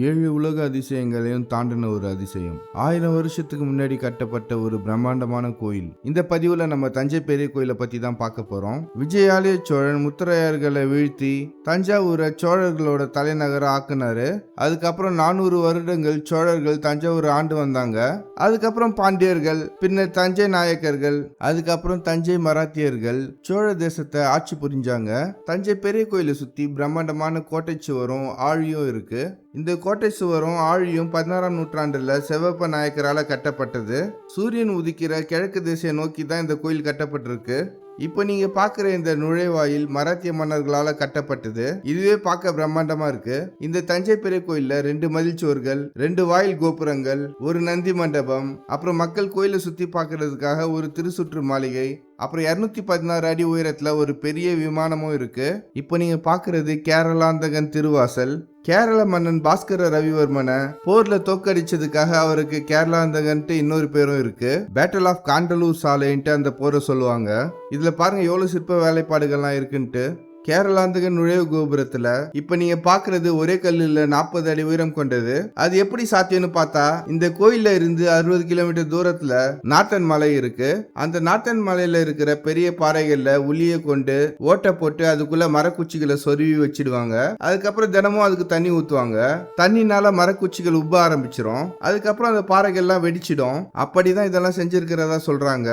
7 உலக அதிசயங்களையும் தாண்டின ஒரு அதிசயம். 1000 வருஷத்துக்கு முன்னாடி கட்டப்பட்ட ஒரு பிரம்மாண்டமான கோயில். இந்த பதிவுல நம்ம தஞ்சை பெரிய கோயிலை பத்தி தான் பார்க்க போறோம். விஜயாலய சோழன் முத்திரையர்களை வீழ்த்தி தஞ்சாவூரை சோழர்களோட தலைநகர ஆக்குனாரு. அதுக்கப்புறம் 400 வருடங்கள் சோழர்கள் தஞ்சாவூர் ஆண்டு வந்தாங்க. அதுக்கப்புறம் பாண்டியர்கள், பின்னர் தஞ்சை நாயக்கர்கள், அதுக்கப்புறம் தஞ்சை மராத்தியர்கள் சோழ தேசத்தை ஆட்சி புரிஞ்சாங்க. தஞ்சை பெரிய கோயிலை சுத்தி பிரம்மாண்டமான கோட்டை சுவரும் ஆழியும் இருக்கு. இந்த கோட்டை சுவரும் ஆழியும் 16ஆம் நூற்றாண்டுல செவப்ப நாயக்கரால கட்டப்பட்டது. சூரியன் உதிக்கிற கிழக்கு திசையை நோக்கி தான் இந்த கோயில் கட்டப்பட்டிருக்கு. இப்போ நீங்க பாக்குற இந்த நுழைவாயில் மராத்திய மன்னர்களால கட்டப்பட்டது. இதுவே பார்க்க பிரம்மாண்டமா இருக்கு. இந்த தஞ்சை பெரிய கோயில்ல 2 மதில் சுவர்கள், 2 வாயில் கோபுரங்கள், ஒரு நந்தி மண்டபம், அப்புறம் மக்கள் கோயிலை சுத்தி பார்க்கறதுக்காக ஒரு திருச்சுற்று மாளிகை, அப்புறம் 216 அடி உயரத்துல ஒரு பெரிய விமானமும் இருக்கு. இப்போ நீங்க பாக்குறது கேரளாந்தகன் திருவாசல். கேரள மன்னன் பாஸ்கர ரவிவர்மனை போர்ல தோக்கடிச்சதுக்காக அவருக்கு கேரளாந்தகன்ட்டு இன்னொரு பேரும் இருக்கு. பேட்டில் ஆஃப் காண்டலூர் சாலைன்ட்டு அந்த போரை சொல்லுவாங்க. இதுல பாருங்க எவ்வளவு சிற்ப வேலைப்பாடுகள்லாம் இருக்குன்ட்டு. கேரளாந்தகன் நுழைவு கோபுரத்துல இப்ப நீங்க பாக்குறது ஒரே கல்லுல 40 அடி உயரம் கொண்டது. அது எப்படி சாத்தியம்னு பார்த்தா, இந்த கோயில்ல இருந்து 60 கிலோமீட்டர் தூரத்துல நாத்தன் மலை இருக்கு. அந்த நாத்தன் மலையில இருக்கிற பெரிய பாறைகள்ல உளிய கொண்டு ஓட்டை போட்டு அதுக்குள்ள மரக்குச்சிகளை சொருவி வச்சிடுவாங்க. அதுக்கப்புறம் தினமும் அதுக்கு தண்ணி ஊத்துவாங்க. தண்ணினால மரக்குச்சிகள் உப்ப ஆரம்பிச்சிடும். அதுக்கப்புறம் அந்த பாறைகள்லாம் வெடிச்சிடும். அப்படிதான் இதெல்லாம் செஞ்சிருக்கிறதா சொல்றாங்க.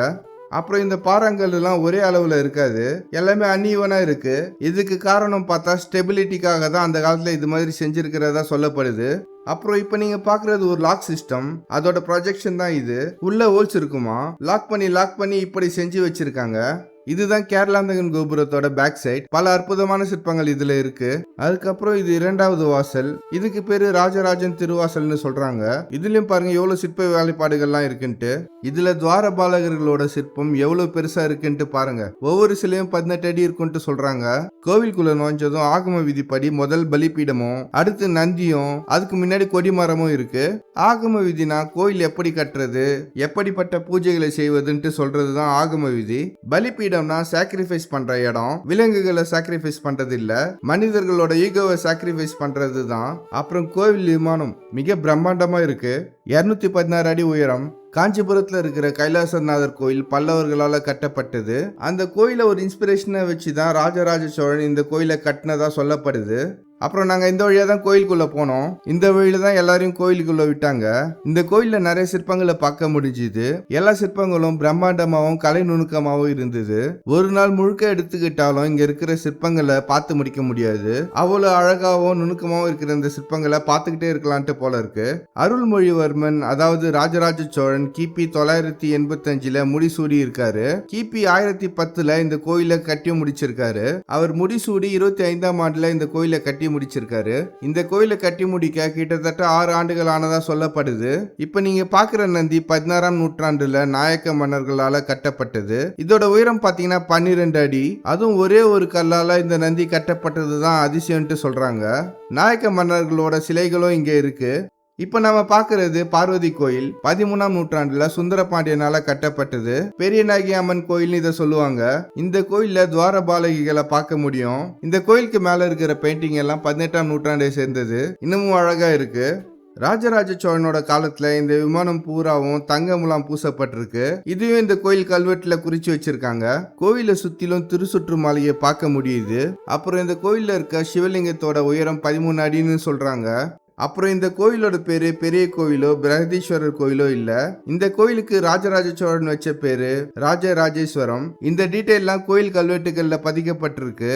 அப்புறம் இந்த பாறாங்கல் எல்லாம் ஒரே அளவுல இருக்காது, எல்லாமே அன்ஈவனா இருக்கு. இதுக்கு காரணம் பார்த்தா ஸ்டெபிலிட்டிக்காக தான் அந்த காலத்துல இது மாதிரி செஞ்சிருக்கிறதா சொல்லப்படுது. அப்புறம் இப்ப நீங்க பாக்குறது ஒரு லாக் சிஸ்டம். அதோட ப்ரொஜெக்ஷன் தான் இது. உள்ள ஹோல்ஸ் இருக்குமா, லாக் பண்ணி இப்படி செஞ்சு வச்சிருக்காங்க. இதுதான் கேரளாந்தகன் கோபுரத்தோட பேக் சைட். பல அற்புதமான சிற்பங்கள் இதுல இருக்கு. அதுக்கப்புறம் இது 2வது வாசல். இதுக்கு பேரு ராஜராஜன் திருவாசல்னு சொல்றாங்க. இதுலயும் பாருங்க எவ்வளவு சிற்ப வேலைப்பாடுகள்லாம் இருக்குன்ட்டு. இதுல துவாரபாலகர்களோட சிற்பம் எவ்வளவு பெருசா இருக்குன்ட்டு பாருங்க. ஒவ்வொரு சிலையும் 18 அடி இருக்குன்ட்டு சொல்றாங்க. கோவிலுக்குள்ள நுழைஞ்சதும் ஆகம விதிப்படி முதல் பலிபீடமும், அடுத்து நந்தியும், அதுக்கு முன்னாடி கொடிமரமும் இருக்கு. ஆகம விதினா கோயில் எப்படி கட்டுறது, எப்படிப்பட்ட பூஜைகளை செய்வதுன்ட்டு சொல்றதுதான் ஆகம விதி. பலிபீடம் சாக்ரிஃபைஸ் பண்ற இடம். விலங்குகளை சாக்ரிஃபைஸ் பண்றது இல்ல, மனிதர்களோட ஈகோவை சாக்ரிஃபைஸ் பண்றது தான். அப்புறம் கோவில் விமானம் மிக பிரம்மாண்டமா இருக்கு. 216 அடி உயரம். காஞ்சிபுரத்துல இருக்கிற கைலாசநாதர் கோயில் பல்லவர்களால கட்டப்பட்டது. அந்த கோயில ஒரு இன்ஸ்பிரேஷனை வச்சுதான் ராஜராஜ சோழன் இந்த கோயிலை கட்டினதா சொல்லப்படுது. அப்புறம் நாங்க இந்த வழியா தான் கோயிலுக்குள்ள போனோம். இந்த வழியில தான் எல்லாரையும் கோயிலுக்குள்ள விட்டாங்க. இந்த கோயில்ல நிறைய சிற்பங்களை பார்க்க முடிஞ்சுது. எல்லா சிற்பங்களும் பிரம்மாண்டமாவும் கலை நுணுக்கமாவும் இருந்தது. ஒரு நாள் முழுக்க எடுத்துக்கிட்டாலும் இங்க இருக்கிற சிற்பங்களை பார்த்து முடிக்க முடியாது. அவ்வளவு அழகாவும் நுணுக்கமாவும் இருக்கிற இந்த சிற்பங்களை பார்த்துக்கிட்டே இருக்கலான்ட்டு போல இருக்கு. அருள்மொழிவர்மன், அதாவது ராஜராஜ சோழன் கிபி 985ல முடிசூடி இருக்காரு. கிபி 1010ல இந்த கோயிலை கட்டி முடிச்சிருக்காரு. அவர் முடிசூடி 25ஆம் ஆண்டுல இந்த கோயிலை கட்டி முடிச்சிருக்காரு. இந்த கோயிலை கட்டி முடிக்க கிட்டத்தட்ட 6 ஆண்டுகள் ஆனதா சொல்லப்படுது. இப்ப நீங்க பாக்குற நந்தி 16ஆம் நூற்றாண்டுல நாயக்க மன்னர்களால கட்டப்பட்டது. இதோட உயரம் பாத்தீங்கன்னா 12 அடி. அதுவும் ஒரே ஒரு கல்லால இந்த நந்தி கட்டப்பட்டதுதான் அதிசயம்ட்டு சொல்றாங்க. நாயக்க மன்னர்களோட சிலைகளும் இங்க இருக்கு. இப்ப நம்ம பாக்குறது பார்வதி கோயில். 13ஆம் நூற்றாண்டுல சுந்தரபாண்டியனால கட்டப்பட்டது. பெரியநாயகி அம்மன் கோயில் இதை சொல்லுவாங்க. இந்த கோயில்ல துவாரபாலகிகளை பார்க்க முடியும். இந்த கோயிலுக்கு மேல இருக்கிற பெயிண்டிங் எல்லாம் 18ஆம் நூற்றாண்டை சேர்ந்தது. இன்னமும் அழகா இருக்கு. ராஜராஜ சோழனோட காலத்துல இந்த விமானம் பூராவும் தங்க முலாம் பூசப்பட்டிருக்கு. இதுவும் இந்த கோயில் கல்வெட்டுல குறிச்சு வச்சிருக்காங்க. கோயிலை சுத்திலும் திருச்சுற்று மாளிகையை பார்க்க முடியுது. அப்புறம் இந்த கோயில்ல இருக்க சிவலிங்கத்தோட உயரம் 13 அடின்னு சொல்றாங்க. அப்புறம் இந்த கோயிலோட பேரு பெரிய கோயிலோ பிரகதீஸ்வரர் கோயிலோ இல்ல. இந்த கோயிலுக்கு ராஜராஜ சோழன் வச்ச பேரு ராஜராஜேஸ்வரம். இந்த டீடைல்லாம் கோயில் கல்வெட்டுகள்ல பதிக்கப்பட்டிருக்கு.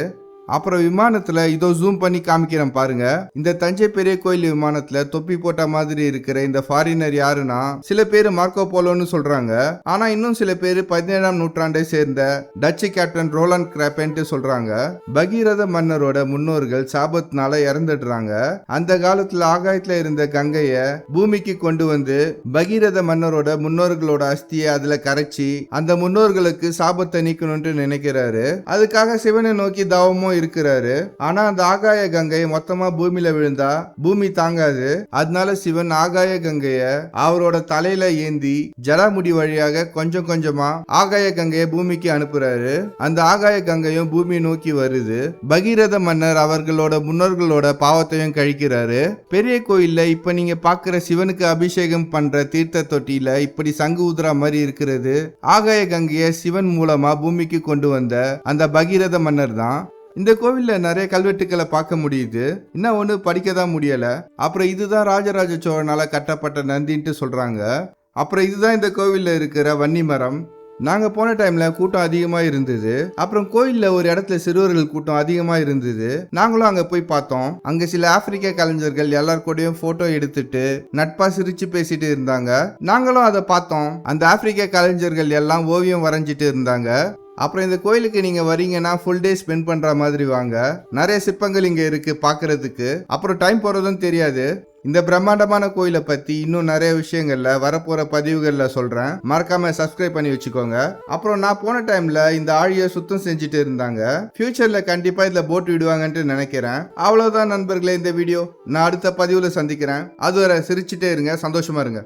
அப்புறம் விமானத்துல இதோ ஜூம் பண்ணி காமிக்கிறேன் பாருங்க. இந்த தஞ்சை பெரிய கோயில் விமானத்துல தொப்பி போட்ட மாதிரி இருக்கிற இந்த ஃபாரினர் யாருன்னா, சில பேரு மார்க்கோ போலோன்னு சொல்றாங்க. ஆனா இன்னும் சில பேரு 17ஆம் நூற்றாண்டை சேர்ந்த டச்சு கேப்டன் ரோலண்ட் கிராப்பேன்ட்டு சொல்றாங்க. பகீரத மன்னரோட முன்னோர்கள் சாபத்தினால இறந்துடுறாங்க. அந்த காலத்துல ஆகாயத்துல இருந்த கங்கைய பூமிக்கு கொண்டு வந்து பகீரத மன்னரோட முன்னோர்களோட அஸ்தியை அதுல கரைச்சி அந்த முன்னோர்களுக்கு சாபத்தை நீக்கணும்னு நினைக்கிறாரு. அதுக்காக சிவனை நோக்கி தாவமும் சிவனும் இருக்கிறாரு. ஆனா அந்த ஆகாய கங்கை மொத்தமா பூமியில விழுந்தா பூமி தாங்காது. அதனால சிவன் ஆகாய கங்கைய அவரோட தலையில ஏந்தி ஜடாமுடி வழியாக கொஞ்சம் கொஞ்சமா ஆகாய கங்கைய பூமிக்கு அனுப்புறாரு. அந்த ஆகாய கங்கையும் பூமியை நோக்கி வருது. பகீரத மன்னர் அவர்களோட முன்னோர்களோட பாவத்தையும் கழிக்கிறாரு. பெரிய கோயில்ல இப்ப நீங்க பாக்குற சிவனுக்கு அபிஷேகம் பண்ற தீர்த்த தொட்டியில இப்படி சங்கு ஊதுறா மாதிரி இருக்கிறது ஆகாய கங்கைய சிவன் மூலமா பூமிக்கு கொண்டு வந்த அந்த பகீரத மன்னர் தான். இந்த கோவில்ல நிறைய கல்வெட்டுக்களை பார்க்க முடியுது. இன்னும் ஒண்ணு படிக்க தான் முடியல. அப்புறம் இதுதான் ராஜராஜ சோழனால கட்டப்பட்ட நந்தின்ட்டு சொல்றாங்க. அப்புறம் இதுதான் இந்த கோவில்ல இருக்கிற வன்னி மரம். நாங்க போன டைம்ல கூட்டம் அதிகமா இருந்தது. அப்புறம் கோயில்ல ஒரு இடத்துல சிறுவர்கள் கூட்டம் அதிகமா இருந்தது. நாங்களும் அங்க போய் பார்த்தோம். அங்க சில ஆப்பிரிக்க கலைஞர்கள் எல்லார் கூடயும் போட்டோ எடுத்துட்டு நட்பா சிரிச்சு பேசிட்டு இருந்தாங்க. நாங்களும் அதை பார்த்தோம். அந்த ஆப்பிரிக்க கலைஞர்கள் எல்லாம் ஓவியம் வரைஞ்சிட்டு இருந்தாங்க. அப்புறம் இந்த கோயிலுக்கு நீங்க வரீங்கன்னா ஃபுல் டே ஸ்பெண்ட் பண்ற மாதிரி வாங்க. நிறைய சிற்பங்கள் இங்க இருக்கு பாக்குறதுக்கு. அப்புறம் டைம் போறதும் தெரியாது. இந்த பிரம்மாண்டமான கோயிலை பத்தி இன்னும் நிறைய விஷயங்கள்ல வரப்போற பதிவுகள்ல சொல்றேன். மறக்காம சப்ஸ்கிரைப் பண்ணி வச்சுக்கோங்க. அப்புறம் நான் போன டைம்ல இந்த ஆழியை சுத்தம் செஞ்சுட்டு இருந்தாங்க. ஃபியூச்சர்ல கண்டிப்பா இதுல போட் விடுவாங்கன்ட்டு நினைக்கிறேன். அவ்வளவுதான் நண்பர்களே இந்த வீடியோ. நான் அடுத்த பதிவுல சந்திக்கிறேன். அதுவரை சிரிச்சுட்டே இருங்க, சந்தோஷமா இருங்க.